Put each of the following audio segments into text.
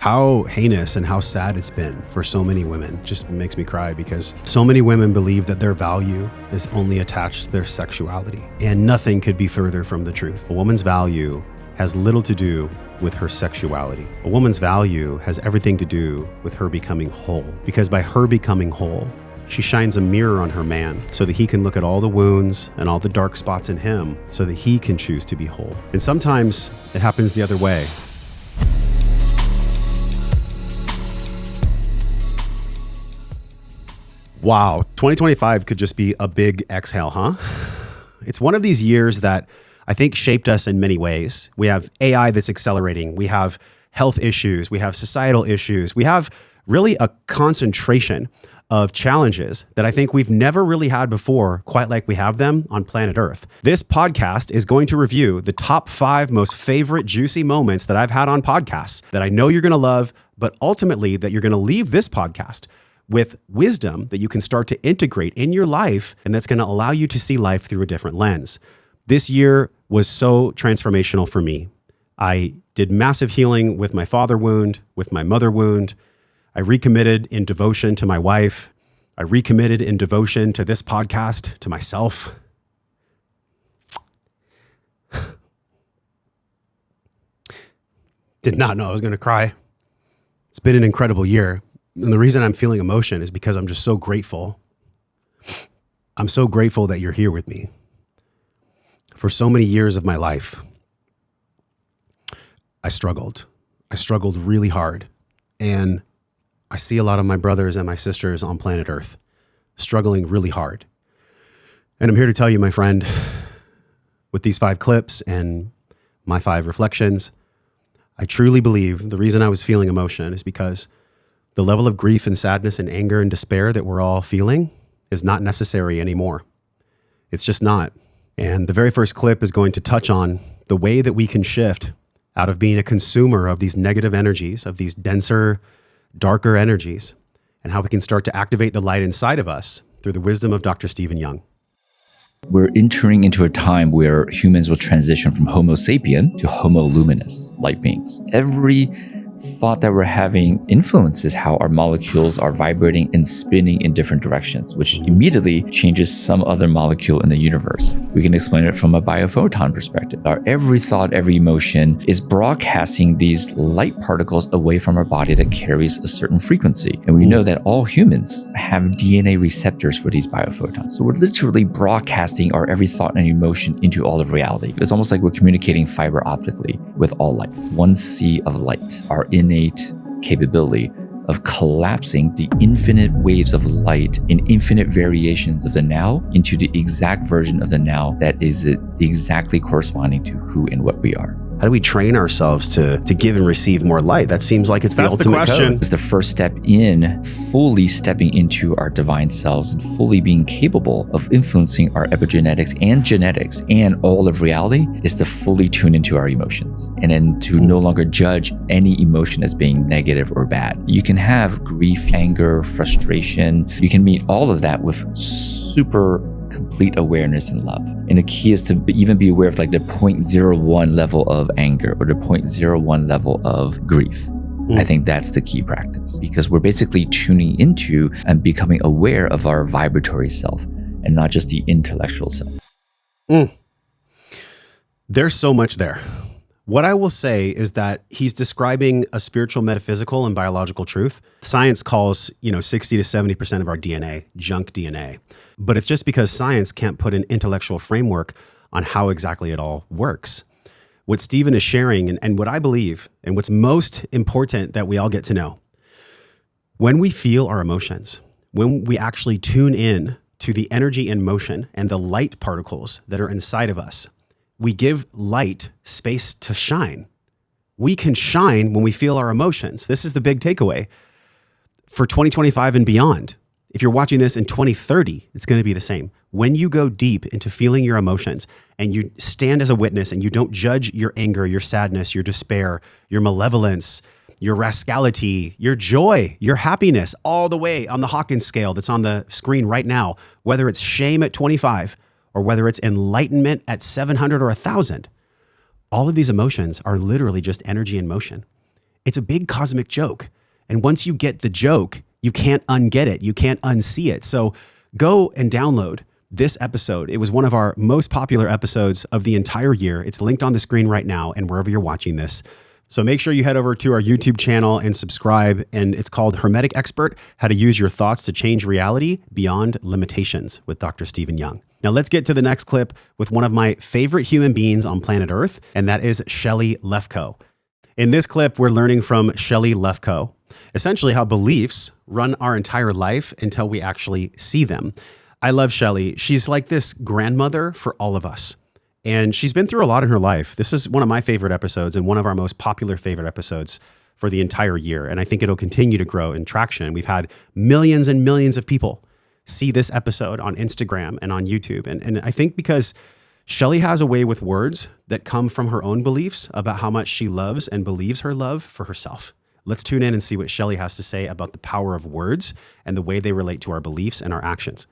how heinous and how sad it's been for so many women. Just makes me cry because so many women believe that their value is only attached to their sexuality. And nothing could be further from the truth. A woman's value has little to do with her sexuality. A woman's value has everything to do with her becoming whole. Because by her becoming whole, she shines a mirror on her man so that he can look at all the wounds and all the dark spots in him so that he can choose to be whole. And sometimes it happens the other way. Wow, 2025 could just be a big exhale, huh? It's one of these years that I think shaped us in many ways. We have AI that's accelerating. We have health issues. We have societal issues. We have really a concentration of challenges that I think we've never really had before, quite like we have them on planet Earth. This podcast is going to review the top 5 most favorite juicy moments that I've had on podcasts that I know you're going to love, but ultimately that you're going to leave this podcast with wisdom that you can start to integrate in your life, and that's going to allow you to see life through a different lens. This year was so transformational for me. I did massive healing with my father wound, with my mother wound. I recommitted in devotion to my wife. I recommitted in devotion to this podcast, to myself. Did not know I was going to cry. It's been an incredible year. And the reason I'm feeling emotion is because I'm just so grateful. I'm so grateful that you're here with me. For so many years of my life, I struggled. I struggled really hard. And I see a lot of my brothers and my sisters on planet Earth struggling really hard. And I'm here to tell you, my friend, with these 5 clips and my 5 reflections, I truly believe the reason I was feeling emotion is because the level of grief and sadness and anger and despair that we're all feeling is not necessary anymore. It's just not. And the very first clip is going to touch on the way that we can shift out of being a consumer of these negative energies, of these denser, darker energies, and how we can start to activate the light inside of us through the wisdom of Dr. Stephen Young. We're entering into a time where humans will transition from Homo sapien to Homo luminous, light beings. Every thought that we're having influences how our molecules are vibrating and spinning in different directions, which immediately changes some other molecule in the universe. We can explain it from a biophoton perspective. Our every thought, every emotion is broadcasting these light particles away from our body that carries a certain frequency. And we know that all humans have DNA receptors for these biophotons. So we're literally broadcasting our every thought and emotion into all of reality. It's almost like we're communicating fiber optically with all life. One sea of light. Our innate capability of collapsing the infinite waves of light in infinite variations of the now into the exact version of the now that is exactly corresponding to who and what we are. How do we train ourselves to give and receive more light? That seems like it's the ultimate code. It's the first step in fully stepping into our divine selves and fully being capable of influencing our epigenetics and genetics and all of reality is to fully tune into our emotions and then to no longer judge any emotion as being negative or bad. You can have grief, anger, frustration. You can meet all of that with super complete awareness and love. And the key is to even be aware of like the 0.01 level of anger or the 0.01 level of grief. I think that's the key practice because we're basically tuning into and becoming aware of our vibratory self and not just the intellectual self. There's so much there. What I will say is that he's describing a spiritual, metaphysical, and biological truth. Science calls, 60 to 70% of our DNA junk DNA. But it's just because science can't put an intellectual framework on how exactly it all works. What Stephen is sharing and what I believe and what's most important that we all get to know, when we feel our emotions, when we actually tune in to the energy in motion and the light particles that are inside of us, we give light space to shine. We can shine when we feel our emotions. This is the big takeaway for 2025 and beyond. If you're watching this in 2030, it's going to be the same. When you go deep into feeling your emotions and you stand as a witness and you don't judge your anger, your sadness, your despair, your malevolence, your rascality, your joy, your happiness, all the way on the Hawkins scale that's on the screen right now, whether it's shame at 25 or whether it's enlightenment at 700 or 1,000, all of these emotions are literally just energy in motion. It's a big cosmic joke. And once you get the joke, you can't unget it. You can't unsee it. So go and download this episode. It was one of our most popular episodes of the entire year. It's linked on the screen right now and wherever you're watching this. So make sure you head over to our YouTube channel and subscribe. And it's called Hermetic Expert, How to Use Your Thoughts to Change Reality Beyond Limitations with Dr. Stephen Young. Now let's get to the next clip with one of my favorite human beings on planet Earth, and that is Shelley Lefko. In this clip, we're learning from Shelley Lefko, essentially how beliefs run our entire life until we actually see them. I love Shelley. She's like this grandmother for all of us. And she's been through a lot in her life. This is one of my favorite episodes and one of our most popular favorite episodes for the entire year. And I think it'll continue to grow in traction. We've had millions and millions of people see this episode on Instagram and on YouTube. And I think because Shelley has a way with words that come from her own beliefs about how much she loves and believes her love for herself. Let's tune in and see what Shelley has to say about the power of words and the way they relate to our beliefs and our actions.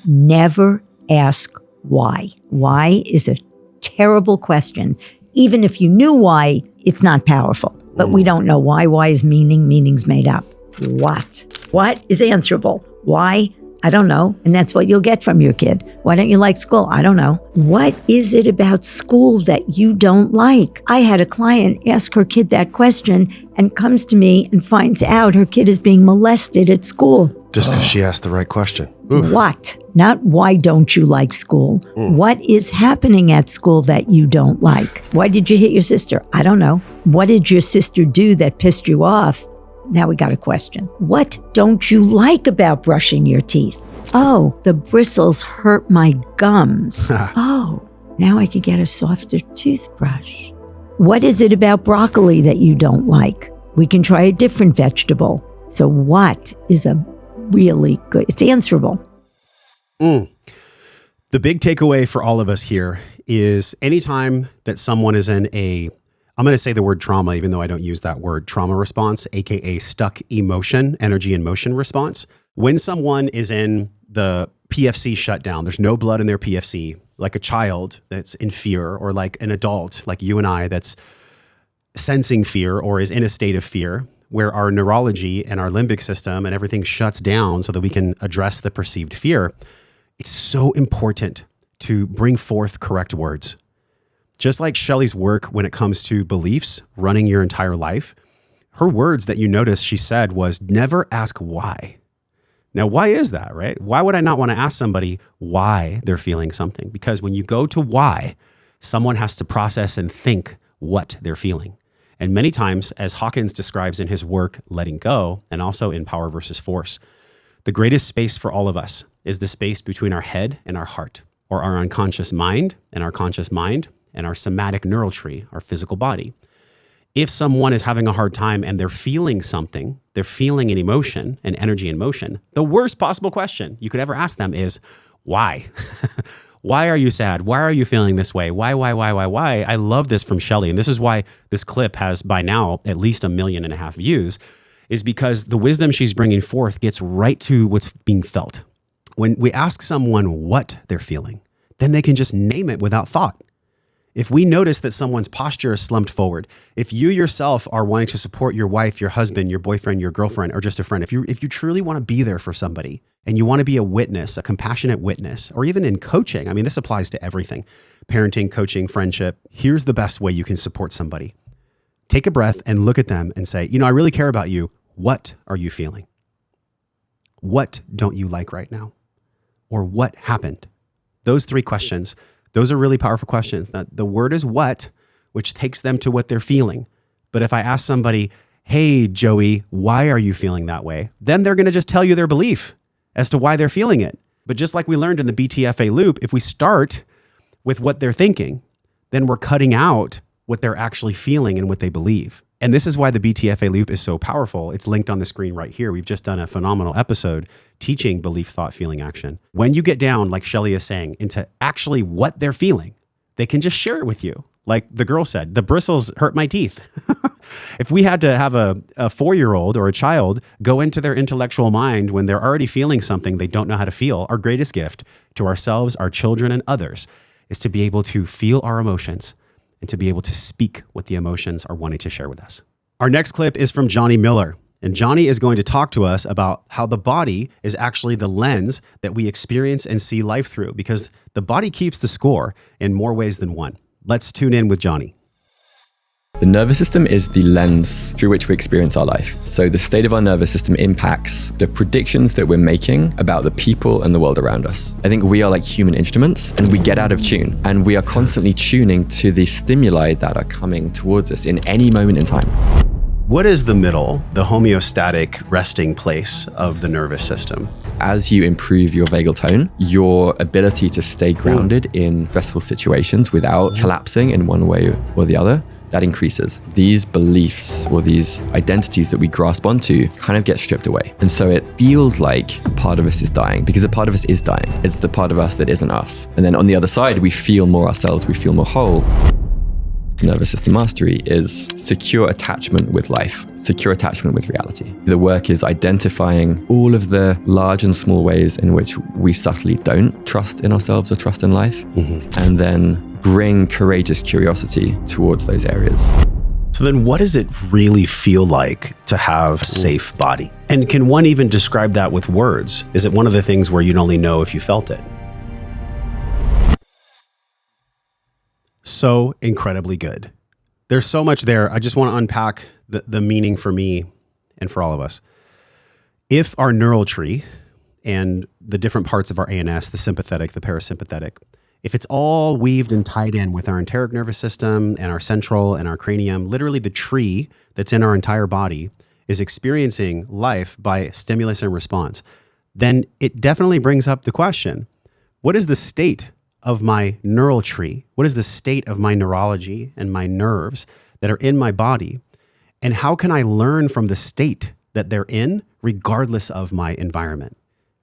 Never ask why. Why is a terrible question. Even if you knew why, it's not powerful. But we don't know why. Why is meaning. Meaning's made up. What is answerable? Why? I don't know. And that's what you'll get from your kid. Why don't you like school? I don't know. What is it about school that you don't like? I had a client ask her kid that question and comes to me and finds out her kid is being molested at school. Just because she asked the right question. Oof. What? Not why don't you like school? What is happening at school that you don't like? Why did you hit your sister? I don't know. What did your sister do that pissed you off? Now we got a question. What don't you like about brushing your teeth? Oh, the bristles hurt my gums. Oh, now I could get a softer toothbrush. What is it about broccoli that you don't like? We can try a different vegetable. So what is a really good, it's answerable. The big takeaway for all of us here is anytime that someone is in I'm going to say the word trauma, even though I don't use that word, trauma response, AKA stuck emotion, energy and motion response. When someone is in the PFC shutdown, there's no blood in their PFC, like a child that's in fear, or like an adult, like you and I, that's sensing fear or is in a state of fear, where our neurology and our limbic system and everything shuts down so that we can address the perceived fear. It's so important to bring forth correct words. Just like Shelley's work when it comes to beliefs running your entire life, her words that you notice she said was never ask why. Now, why is that, right? Why would I not want to ask somebody why they're feeling something? Because when you go to why, someone has to process and think what they're feeling. And many times, as Hawkins describes in his work, Letting Go, and also in Power versus Force, the greatest space for all of us is the space between our head and our heart, or our unconscious mind and our conscious mind, and our somatic neural tree, our physical body. If someone is having a hard time and they're feeling something, they're feeling an emotion, an energy in motion, the worst possible question you could ever ask them is, why? Why are you sad? Why are you feeling this way? Why? I love this from Shelley. And this is why this clip has by now at least 1.5 million views, is because the wisdom she's bringing forth gets right to what's being felt. When we ask someone what they're feeling, then they can just name it without thought. If we notice that someone's posture is slumped forward, if you yourself are wanting to support your wife, your husband, your boyfriend, your girlfriend, or just a friend, if you truly want to be there for somebody and you want to be a witness, a compassionate witness, or even in coaching, I mean, this applies to everything, parenting, coaching, friendship, here's the best way you can support somebody. Take a breath and look at them and say, I really care about you. What are you feeling? What don't you like right now? Or what happened? Those 3 questions. Those are really powerful questions. Now, the word is what, which takes them to what they're feeling. But if I ask somebody, hey, Joey, why are you feeling that way? Then they're going to just tell you their belief as to why they're feeling it. But just like we learned in the BTFA loop, if we start with what they're thinking, then we're cutting out what they're actually feeling and what they believe. And this is why the BTFA loop is so powerful. It's linked on the screen right here. We've just done a phenomenal episode teaching belief, thought, feeling, action. When you get down, like Shelley is saying, into actually what they're feeling, they can just share it with you. Like the girl said, the bristles hurt my teeth. If we had to have a 4-year-old or a child go into their intellectual mind when they're already feeling something they don't know how to feel, our greatest gift to ourselves, our children, and others is to be able to feel our emotions and to be able to speak what the emotions are wanting to share with us. Our next clip is from Johnny Miller. And Johnny is going to talk to us about how the body is actually the lens that we experience and see life through, because the body keeps the score in more ways than one. Let's tune in with Johnny. The nervous system is the lens through which we experience our life. So the state of our nervous system impacts the predictions that we're making about the people and the world around us. I think we are like human instruments, and we get out of tune, and we are constantly tuning to the stimuli that are coming towards us in any moment in time. What is the middle, the homeostatic resting place of the nervous system? As you improve your vagal tone, your ability to stay grounded in stressful situations without collapsing in one way or the other, that increases. These beliefs or these identities that we grasp onto kind of get stripped away. And so it feels like a part of us is dying, because a part of us is dying. It's the part of us that isn't us. And then on the other side, we feel more ourselves, we feel more whole. Nervous system mastery is secure attachment with life, secure attachment with reality. The work is identifying all of the large and small ways in which we subtly don't trust in ourselves or trust in life, and then bring courageous curiosity towards those areas. So then what does it really feel like to have a safe body? And can one even describe that with words? Is it one of the things where you'd only know if you felt it? So incredibly good. There's so much there. I just want to unpack the meaning for me and for all of us. If our neural tree and the different parts of our ANS, the sympathetic, the parasympathetic, if it's all weaved and tied in with our enteric nervous system and our central and our cranium, literally the tree that's in our entire body is experiencing life by stimulus and response, then it definitely brings up the question, what is the state of my neural tree? What is the state of my neurology and my nerves that are in my body? And how can I learn from the state that they're in, regardless of my environment,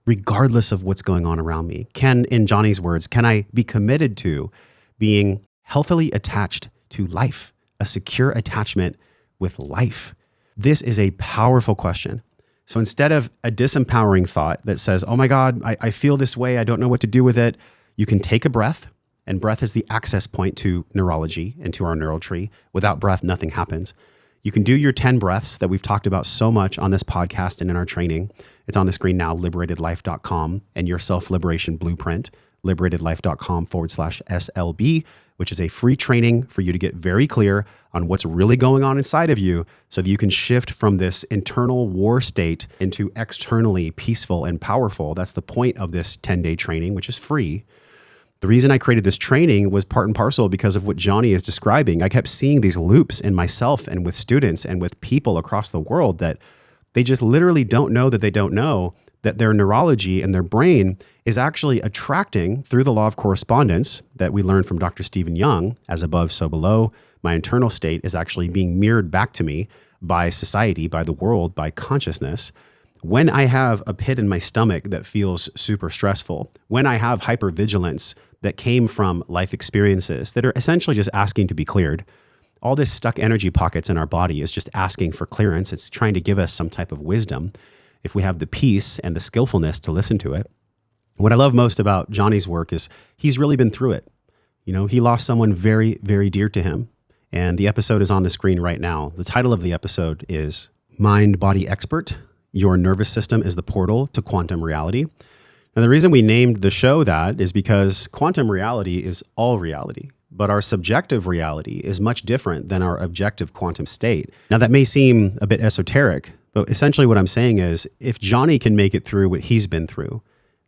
regardless of what's going on around me? In Johnny's words, can I be committed to being healthily attached to life, a secure attachment with life? This is a powerful question. So instead of a disempowering thought that says, oh my God, I feel this way, I don't know what to do with it, you can take a breath, and breath is the access point to neurology and to our neural tree. Without breath, nothing happens. You can do your 10 breaths that we've talked about so much on this podcast and in our training. It's on the screen now, liberatedlife.com, and your self-liberation blueprint, liberatedlife.com/SLB, which is a free training for you to get very clear on what's really going on inside of you so that you can shift from this internal war state into externally peaceful and powerful. That's the point of this 10-day training, which is free. The reason I created this training was part and parcel because of what Johnny is describing. I kept seeing these loops in myself and with students and with people across the world that they just literally don't know that they don't know that their neurology and their brain is actually attracting, through the law of correspondence that we learned from Dr. Stephen Young, as above, so below, my internal state is actually being mirrored back to me by society, by the world, by consciousness. When I have a pit in my stomach that feels super stressful, when I have hypervigilance that came from life experiences that are essentially just asking to be cleared, all this stuck energy pockets in our body is just asking for clearance. It's trying to give us some type of wisdom if we have the peace and the skillfulness to listen to it. What I love most about Johnny's work is he's really been through it. You know, he lost someone very, very dear to him. And the episode is on the screen right now. The title of the episode is Mind Body Expert. Your nervous system is the portal to quantum reality. Now, the reason we named the show that is because quantum reality is all reality, but our subjective reality is much different than our objective quantum state. Now, that may seem a bit esoteric, but essentially what I'm saying is if Johnny can make it through what he's been through,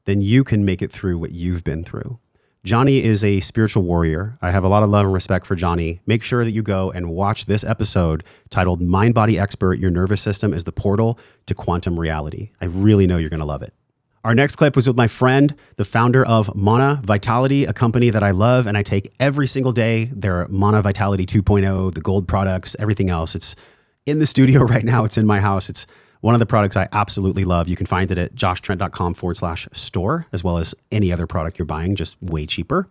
then you can make it through what you've been through. Johnny is a spiritual warrior. I have a lot of love and respect for Johnny. Make sure that you go and watch this episode titled Mind Body Expert, Your Nervous System is the Portal to Quantum Reality. I really know you're going to love it. Our next clip was with my friend, the founder of Mana Vitality, a company that I love and I take every single day. Their Mana Vitality 2.0, the gold products, everything else. It's in the studio right now. It's in my house. It's one of the products I absolutely love. You can find it at joshtrent.com/store, as well as any other product you're buying, just way cheaper.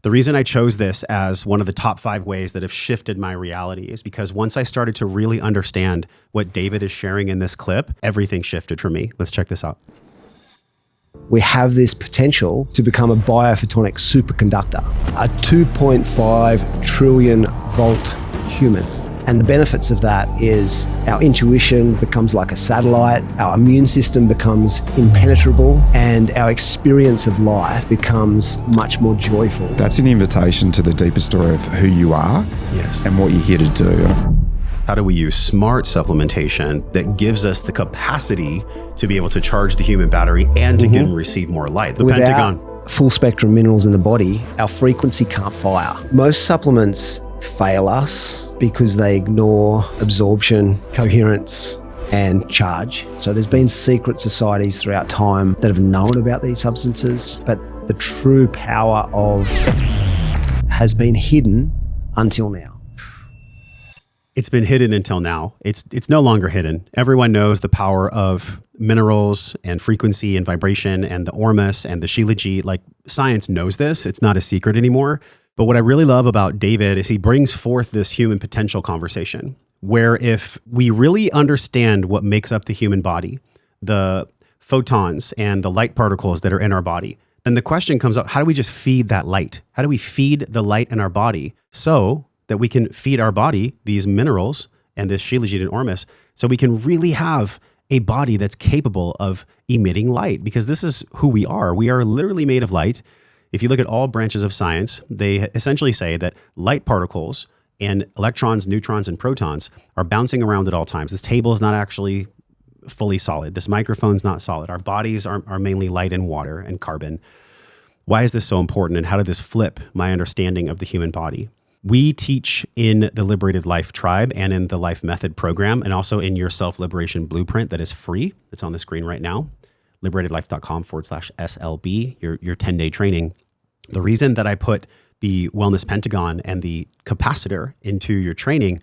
The reason I chose this as one of the top 5 ways that have shifted my reality is because once I started to really understand what David is sharing in this clip, everything shifted for me. Let's check this out. We have this potential to become a biophotonic superconductor, a 2.5 trillion volt human. And the benefits of that is our intuition becomes like a satellite, our immune system becomes impenetrable, and our experience of life becomes much more joyful. That's an invitation to the deeper story of who you are and what you're here to do. How do we use smart supplementation that gives us the capacity to be able to charge the human battery and to give and receive more light? The Without Pentagon. full spectrum minerals in the body, our frequency can't fire. Most supplements fail us because they ignore absorption, coherence, and charge. So there's been secret societies throughout time that have known about these substances, but the true power of has been hidden until now. It's been hidden until now. It's no longer hidden. Everyone knows the power of minerals and frequency and vibration and the Ormus and the Shilajit. Like, science knows this. It's not a secret anymore. But what I really love about David is he brings forth this human potential conversation where if we really understand what makes up the human body, the photons and the light particles that are in our body, then the question comes up, how do we just feed that light? How do we feed the light in our body so that we can feed our body these minerals and this Shilajit and Ormus so we can really have a body that's capable of emitting light? Because this is who we are. We are literally made of light. If you look at all branches of science, they essentially say that light particles and electrons, neutrons, and protons are bouncing around at all times. This table is not actually fully solid. This microphone's not solid. Our bodies are mainly light and water and carbon. Why is this so important, and how did this flip my understanding of the human body? We teach in the Liberated Life Tribe and in the Life Method program, and also in your self-liberation blueprint that is free. It's on the screen right now, liberatedlife.com/SLB, your 10-day training. The reason that I put the Wellness Pentagon and the capacitor into your training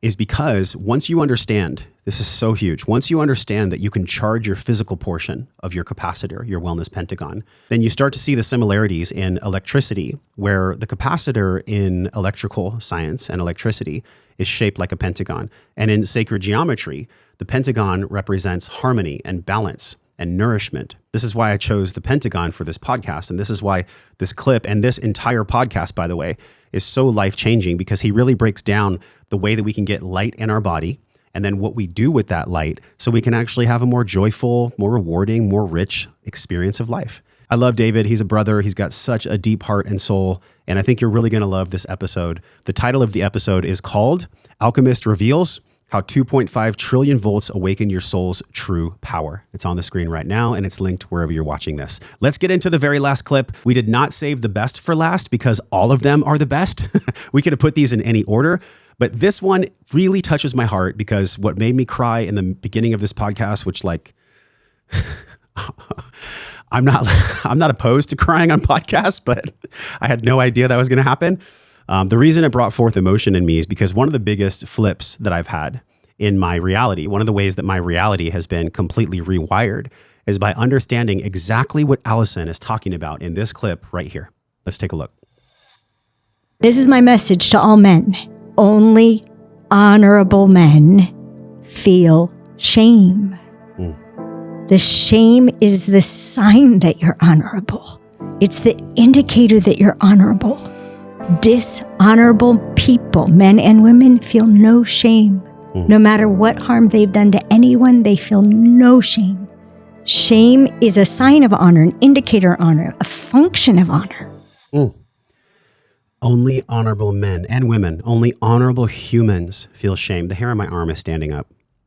is because once you understand, this is so huge, once you understand that you can charge your physical portion of your capacitor, your Wellness Pentagon, then you start to see the similarities in electricity, where the capacitor in electrical science and electricity is shaped like a pentagon. And in sacred geometry, the pentagon represents harmony and balance and nourishment. This is why I chose the Pentagon for this podcast. And this is why this clip and this entire podcast, by the way, is so life-changing, because he really breaks down the way that we can get light in our body and then what we do with that light so we can actually have a more joyful, more rewarding, more rich experience of life. I love David. He's a brother. He's got such a deep heart and soul. And I think you're really going to love this episode. The title of the episode is called Alchemist Reveals How 2.5 Trillion Volts Awaken Your Soul's True Power. It's on the screen right now, and it's linked wherever you're watching this. Let's get into the very last clip. We did not save the best for last because all of them are the best. We could have put these in any order, but this one really touches my heart because what made me cry in the beginning of this podcast, which like, I'm not opposed to crying on podcasts, but I had no idea that was going to happen. The reason it brought forth emotion in me is because one of the biggest flips that I've had in my reality, one of the ways that my reality has been completely rewired, is by understanding exactly what Allison is talking about in this clip right here. Let's take a look. This is my message to all men. Only honorable men feel shame. The shame is the sign that you're honorable. It's the indicator that you're honorable. Dishonorable people, men and women, feel no shame. No matter what harm they've done to anyone, they feel no shame. Shame is a sign of honor, an indicator of honor, a function of honor. Only honorable men and women, only honorable humans feel shame. The hair on my arm is standing up.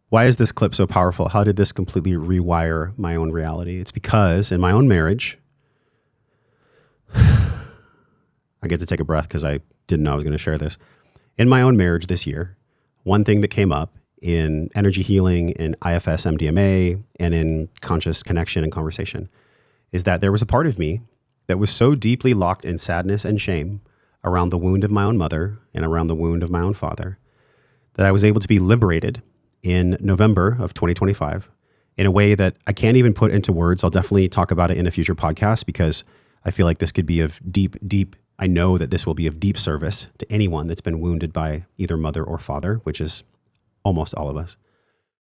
Why is this clip so powerful? How did this completely rewire my own reality? It's because in my own marriage, I get to take a breath because I didn't know I was going to share this. In my own marriage this year, one thing that came up in energy healing, in IFS MDMA, and in conscious connection and conversation is that there was a part of me that was so deeply locked in sadness and shame around the wound of my own mother and around the wound of my own father that I was able to be liberated in November of 2025 in a way that I can't even put into words. I'll definitely talk about it in a future podcast because I feel like this could be of deep, I know that this will be of deep service to anyone that's been wounded by either mother or father, which is almost all of us.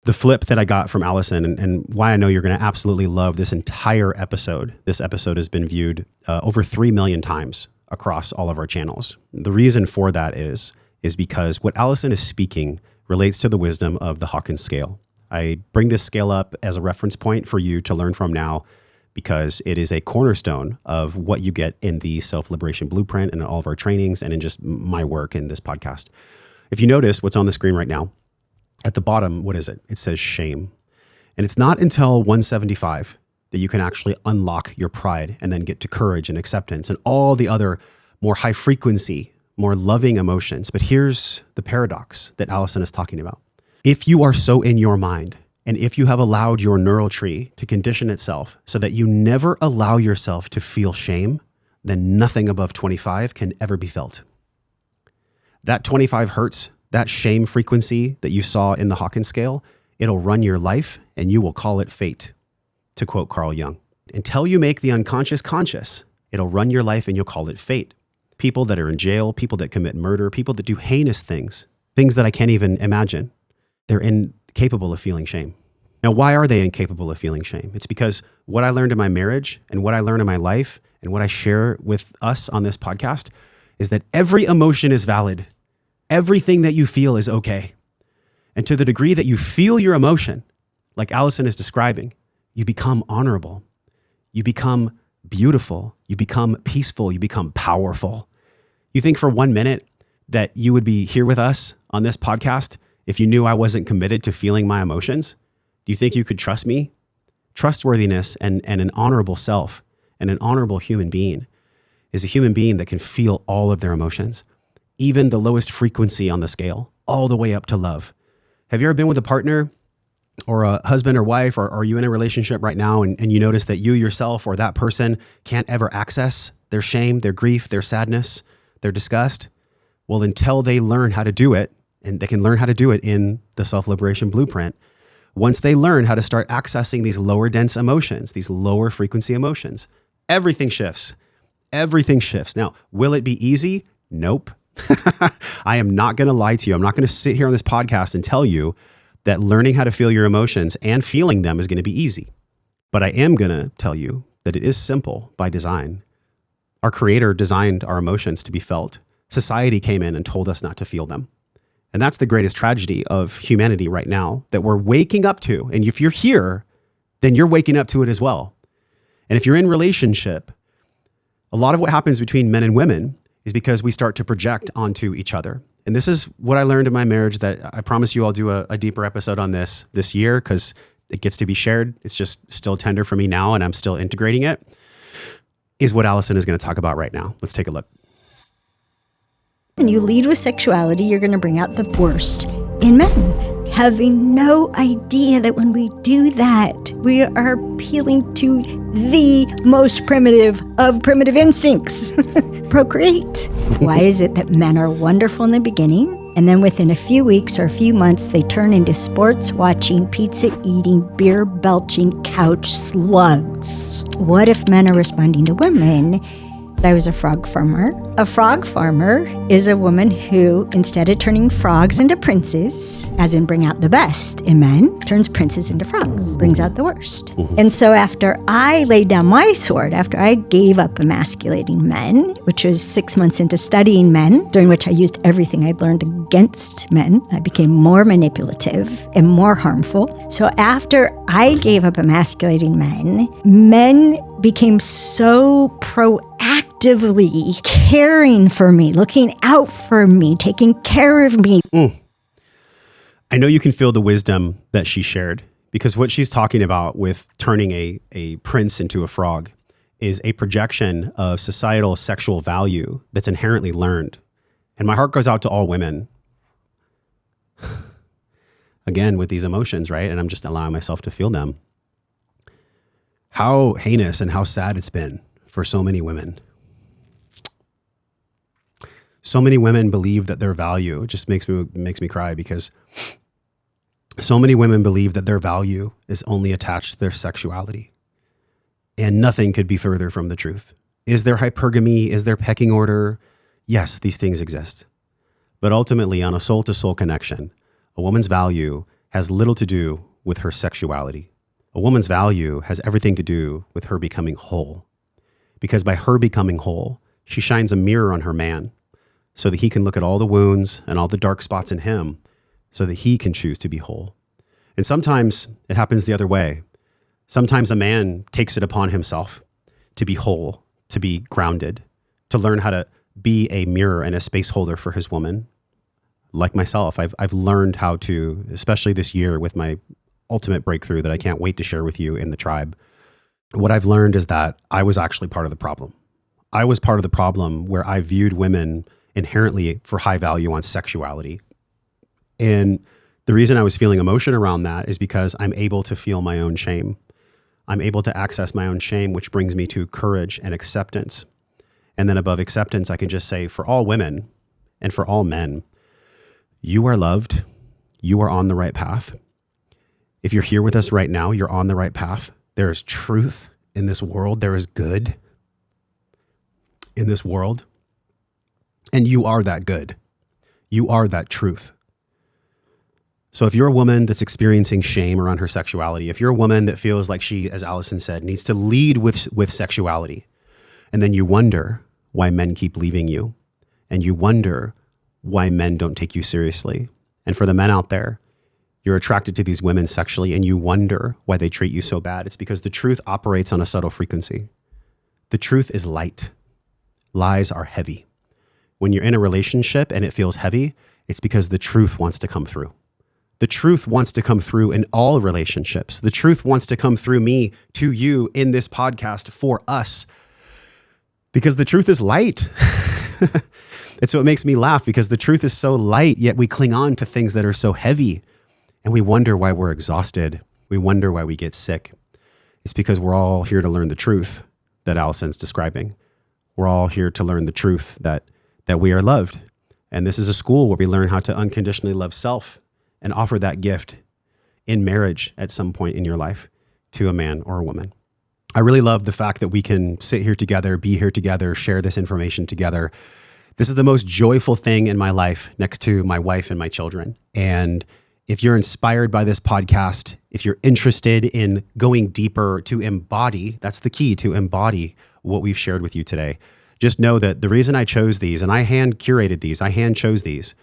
The flip that I got from Allison and why I know you're going to absolutely love this entire episode. This episode has been viewed over 3 million times across all of our channels. The reason for that is is because what Allison is speaking relates to the wisdom of the Hawkins scale. I bring this scale up as a reference point for you to learn from now because it is a cornerstone of what you get in the Self-Liberation Blueprint and in all of our trainings and in just my work in this podcast. If you notice what's on the screen right now, at the bottom, what is it? It says shame. And it's not until 175 that you can actually unlock your pride and then get to courage and acceptance and all the other more high frequency, more loving emotions. But here's the paradox that Allison is talking about. If you are so in your mind, and if you have allowed your neural tree to condition itself so that you never allow yourself to feel shame, then nothing above 25 can ever be felt. That 25 hertz, that shame frequency that you saw in the Hawkins scale, it'll run your life and you will call it fate, to quote Carl Jung. Until you make the unconscious conscious, it'll run your life and you'll call it fate. People that are in jail, people that commit murder, people that do heinous things that I can't even imagine, they're incapable of feeling shame. Now, why are they incapable of feeling shame? It's because what I learned in my marriage and what I learned in my life and what I share with us on this podcast is that every emotion is valid. Everything that you feel is okay. And to the degree that you feel your emotion, like Allison is describing, you become honorable. You become beautiful. You become peaceful. You become powerful. You think for 1 minute that you would be here with us on this podcast if you knew I wasn't committed to feeling my emotions? Do you think you could trust me? Trustworthiness and an honorable self and an honorable human being is a human being that can feel all of their emotions, even the lowest frequency on the scale, all the way up to love. Have you ever been with a partner or a husband or wife, or are you in a relationship right now and you notice that you yourself or that person can't ever access their shame, their grief, their sadness, their disgust? Well, until they learn how to do it, and they can learn how to do it in the Self-Liberation Blueprint, once they learn how to start accessing these lower dense emotions, these lower frequency emotions, everything shifts. Everything shifts. Now, will it be easy? Nope. I am not going to lie to you. I'm not going to sit here on this podcast and tell you that learning how to feel your emotions and feeling them is going to be easy. But I am going to tell you that it is simple by design. Our Creator designed our emotions to be felt. Society came in and told us not to feel them. And that's the greatest tragedy of humanity right now that we're waking up to. And if you're here, then you're waking up to it as well. And if you're in relationship, a lot of what happens between men and women is because we start to project onto each other. And this is what I learned in my marriage that I promise you I'll do a deeper episode on this year because it gets to be shared. It's just still tender for me now and I'm still integrating it, is what Allison is going to talk about right now. Let's take a look. When you lead with sexuality, you're going to bring out the worst in men, having no idea that when we do that, we are appealing to the most primitive of primitive instincts, procreate. Why is it that men are wonderful in the beginning, and then within a few weeks or a few months, they turn into sports-watching, pizza-eating, beer-belching couch slugs? What if men are responding to women? I was a frog farmer. A frog farmer is a woman who, instead of turning frogs into princes, as in bring out the best in men, turns princes into frogs, brings out the worst. And so after I laid down my sword, after I gave up emasculating men, which was 6 months into studying men, during which I used everything I'd learned against men, I became more manipulative and more harmful. So after I gave up emasculating men, men became so proactively caring for me, looking out for me, taking care of me. I know you can feel the wisdom that she shared because what she's talking about with turning a prince into a frog is a projection of societal sexual value that's inherently learned. And my heart goes out to all women, again, with these emotions, right? And I'm just allowing myself to feel them. How heinous and how sad it's been for so many women. So many women believe that their value, it just makes me cry because so many women believe that their value is only attached to their sexuality. And nothing could be further from the truth. Is there hypergamy? Is there pecking order? Yes, these things exist. But ultimately, on a soul-to-soul connection, a woman's value has little to do with her sexuality. A woman's value has everything to do with her becoming whole. Because by her becoming whole, she shines a mirror on her man so that he can look at all the wounds and all the dark spots in him so that he can choose to be whole. And sometimes it happens the other way. Sometimes a man takes it upon himself to be whole, to be grounded, to learn how to be a mirror and a space holder for his woman. Like myself, I've learned how to, especially this year with my ultimate breakthrough that I can't wait to share with you in the tribe. What I've learned is that I was actually part of the problem. I was part of the problem where I viewed women inherently for high value on sexuality. And the reason I was feeling emotion around that is because I'm able to feel my own shame. I'm able to access my own shame, which brings me to courage and acceptance. And then above acceptance, I can just say for all women and for all men, you are loved. You are on the right path. If you're here with us right now, you're on the right path. There is truth in this world. There is good in this world. And you are that good. You are that truth. So if you're a woman that's experiencing shame around her sexuality, if you're a woman that feels like she, as Allison said, needs to lead with sexuality, and then you wonder why men keep leaving you, and you wonder why men don't take you seriously. And for the men out there, you're attracted to these women sexually and you wonder why they treat you so bad. It's because the truth operates on a subtle frequency. The truth is light. Lies are heavy. When you're in a relationship and it feels heavy, it's because the truth wants to come through. The truth wants to come through in all relationships. The truth wants to come through me to you in this podcast for us, because the truth is light. It's what makes me laugh, because the truth is so light, yet we cling on to things that are so heavy. And we wonder why we're exhausted. We wonder why we get sick. It's because we're all here to learn the truth that Allison's describing. We're all here to learn the truth that we are loved. And this is a school where we learn how to unconditionally love self and offer that gift in marriage at some point in your life to a man or a woman. I really love the fact that we can sit here together, be here together, share this information together. This is the most joyful thing in my life next to my wife and my children. And if you're inspired by this podcast, if you're interested in going deeper to embody, that's the key, to embody what we've shared with you today. Just know that the reason I chose these, and I hand curated these, I hand chose these,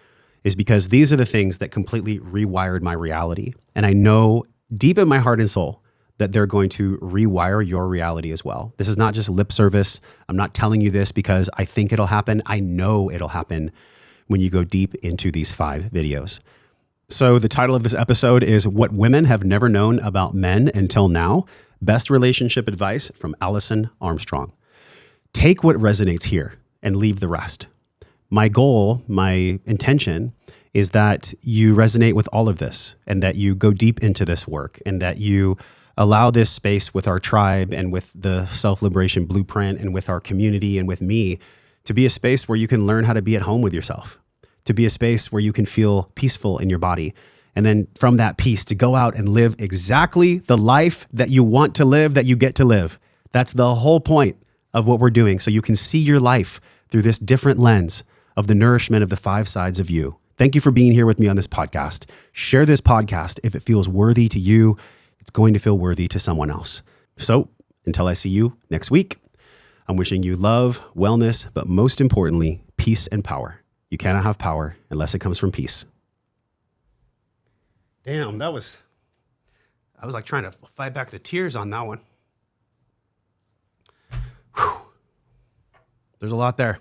is because these are the things that completely rewired my reality. And I know deep in my heart and soul that they're going to rewire your reality as well. This is not just lip service. I'm not telling you this because I think it'll happen. I know it'll happen when you go deep into these 5 videos. So the title of this episode is What Women Have Never Known About Men Until Now, Best Relationship Advice from Allison Armstrong. Take what resonates here and leave the rest. My goal, my intention is that you resonate with all of this and that you go deep into this work and that you allow this space with our tribe and with the self-liberation blueprint and with our community and with me to be a space where you can learn how to be at home with yourself, to be a space where you can feel peaceful in your body. And then from that peace to go out and live exactly the life that you want to live, that you get to live. That's the whole point of what we're doing. So you can see your life through this different lens of the nourishment of the 5 sides of you. Thank you for being here with me on this podcast. Share this podcast if it feels worthy to you. It's going to feel worthy to someone else. So until I see you next week, I'm wishing you love, wellness, but most importantly, peace and power. You cannot have power unless it comes from peace. Damn, I was like trying to fight back the tears on that one. Whew. There's a lot there.